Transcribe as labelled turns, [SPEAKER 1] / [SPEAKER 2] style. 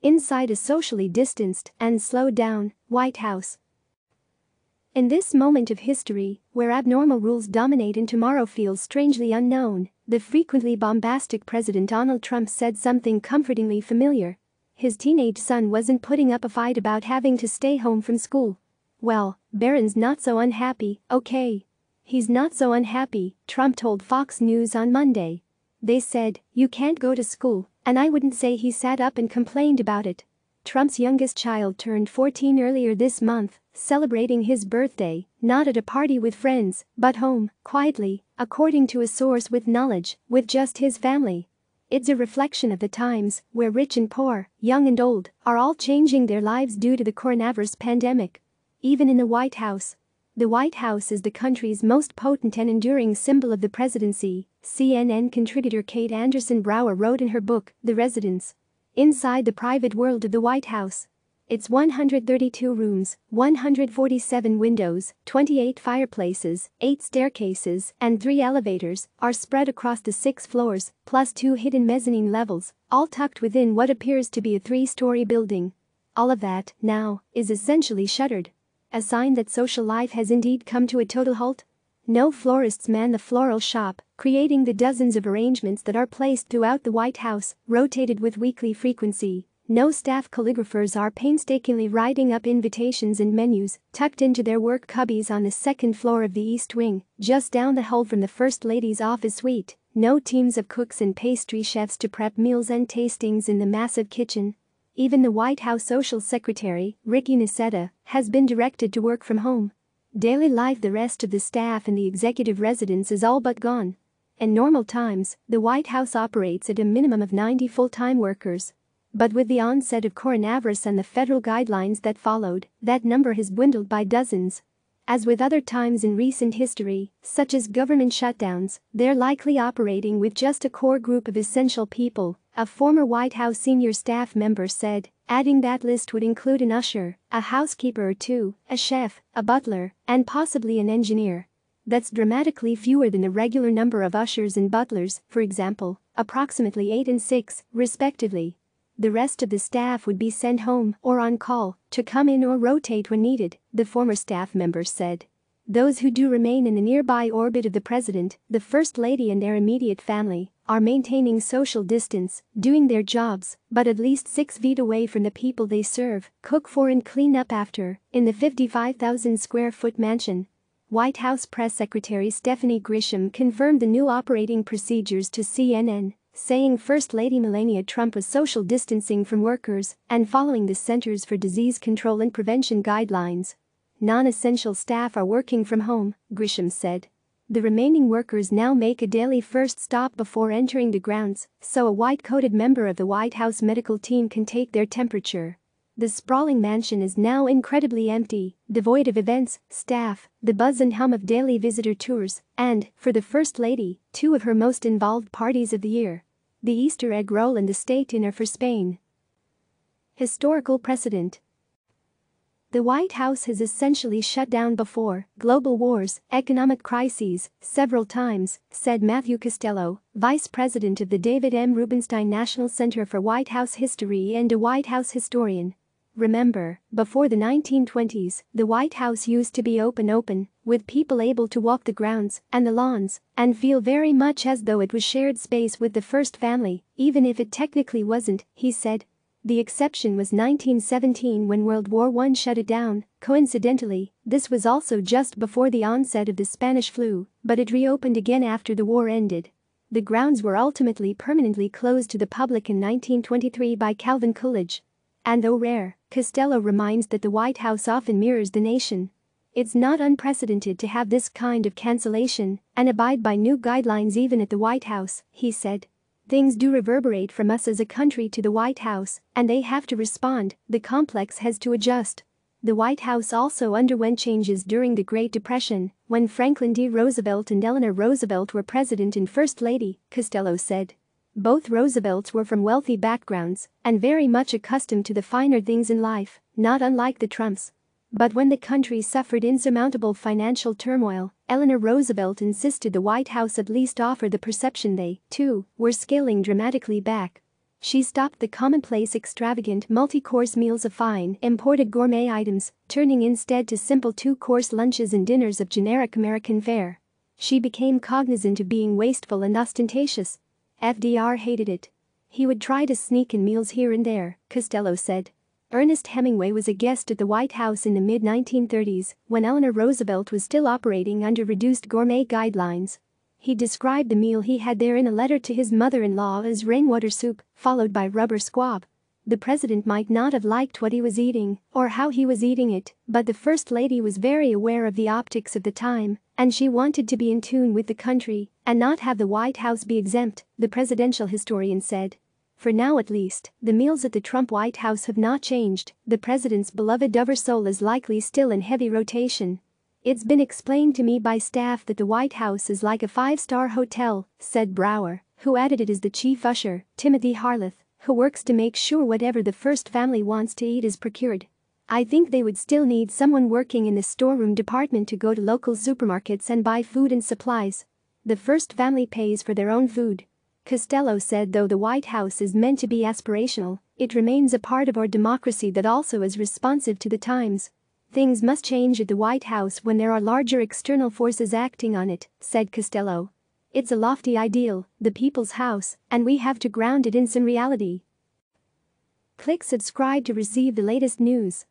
[SPEAKER 1] inside a socially distanced and slowed down White House. In this moment of history, where abnormal rules dominate and tomorrow feels strangely unknown, the frequently bombastic President Donald Trump said something comfortingly familiar. His teenage son wasn't putting up a fight about having to stay home from school. Well, Barron's not so unhappy, okay? He's not so unhappy, Trump told Fox News on Monday. They said, "You can't go to school," and I wouldn't say he sat up and complained about it. Trump's youngest child turned 14 earlier this month, celebrating his birthday, not at a party with friends, but home, quietly, according to a source with knowledge, with just his family. It's a reflection of the times where rich and poor, young and old, are all changing their lives due to the coronavirus pandemic. Even in the White House. The White House is the country's most potent and enduring symbol of the presidency, CNN contributor Kate Andersen Brower wrote in her book, The Residence. Inside the private world of the White House. Its 132 rooms, 147 windows, 28 fireplaces, 8 staircases, and 3 elevators are spread across the 6 floors, plus 2 hidden mezzanine levels, all tucked within what appears to be a 3-story building. All of that, now, is essentially shuttered. A sign that social life has indeed come to a total halt? No florists man the floral shop, creating the dozens of arrangements that are placed throughout the White House, rotated with weekly frequency. No staff calligraphers are painstakingly writing up invitations and menus, tucked into their work cubbies on the 2nd floor of the East Wing, just down the hall from the First Lady's office suite. No teams of cooks and pastry chefs to prep meals and tastings in the massive kitchen. Even the White House Social Secretary, Ricky Niceta, has been directed to work from home. Daily life, the rest of the staff in the executive residence is all but gone. In normal times, the White House operates at a minimum of 90 full-time workers. But with the onset of coronavirus and the federal guidelines that followed, that number has dwindled by dozens. As with other times in recent history, such as government shutdowns, they're likely operating with just a core group of essential people, a former White House senior staff member said, adding that list would include an usher, a housekeeper or two, a chef, a butler, and possibly an engineer. That's dramatically fewer than the regular number of ushers and butlers, for example, approximately 8 and 6, respectively. The rest of the staff would be sent home or on call to come in or rotate when needed, the former staff member said. Those who do remain in the nearby orbit of the president, the First Lady and their immediate family, are maintaining social distance, doing their jobs, but at least 6 feet away from the people they serve, cook for and clean up after, in the 55,000 square foot mansion. White House Press Secretary Stephanie Grisham confirmed the new operating procedures to CNN, saying First Lady Melania Trump was social distancing from workers and following the Centers for Disease Control and Prevention guidelines. Non-essential staff are working from home, Grisham said. The remaining workers now make a daily first stop before entering the grounds, so a white-coated member of the White House medical team can take their temperature. The sprawling mansion is now incredibly empty, devoid of events, staff, the buzz and hum of daily visitor tours, and, for the First Lady, 2 of her most involved parties of the year. The Easter egg roll and the state dinner for Spain. Historical precedent. The White House has essentially shut down before global wars, economic crises, several times, said Matthew Costello, vice president of the David M. Rubenstein National Center for White House History and a White House historian. Remember, before the 1920s, the White House used to be open, with people able to walk the grounds and the lawns and feel very much as though it was shared space with the first family, even if it technically wasn't, he said. The exception was 1917 when World War I shut it down. Coincidentally, this was also just before the onset of the Spanish flu, but it reopened again after the war ended. The grounds were ultimately permanently closed to the public in 1923 by Calvin Coolidge. And though rare, Costello reminds that the White House often mirrors the nation. It's not unprecedented to have this kind of cancellation and abide by new guidelines even at the White House, he said. Things do reverberate from us as a country to the White House, and they have to respond, the complex has to adjust. The White House also underwent changes during the Great Depression, when Franklin D. Roosevelt and Eleanor Roosevelt were president and First Lady, Costello said. Both Roosevelts were from wealthy backgrounds and very much accustomed to the finer things in life, not unlike the Trumps. But when the country suffered insurmountable financial turmoil, Eleanor Roosevelt insisted the White House at least offer the perception they, too, were scaling dramatically back. She stopped the commonplace extravagant multi-course meals of fine, imported gourmet items, turning instead to simple two-course lunches and dinners of generic American fare. She became cognizant of being wasteful and ostentatious. FDR hated it. He would try to sneak in meals here and there, Costello said. Ernest Hemingway was a guest at the White House in the mid-1930s when Eleanor Roosevelt was still operating under reduced gourmet guidelines. He described the meal he had there in a letter to his mother-in-law as rainwater soup, followed by rubber squab. The president might not have liked what he was eating or how he was eating it, but the First Lady was very aware of the optics of the time, and she wanted to be in tune with the country and not have the White House be exempt, the presidential historian said. For now at least, the meals at the Trump White House have not changed. The president's beloved Dover sole is likely still in heavy rotation. It's been explained to me by staff that the White House is like a five-star hotel, said Brower, who added it is the chief usher, Timothy Harleth, who works to make sure whatever the first family wants to eat is procured. I think they would still need someone working in the storeroom department to go to local supermarkets and buy food and supplies. The first family pays for their own food. Costello said though the White House is meant to be aspirational, it remains a part of our democracy that also is responsive to the times. Things must change at the White House when there are larger external forces acting on it, said Costello. It's a lofty ideal, the people's house, and we have to ground it in some reality. Click subscribe to receive the latest news.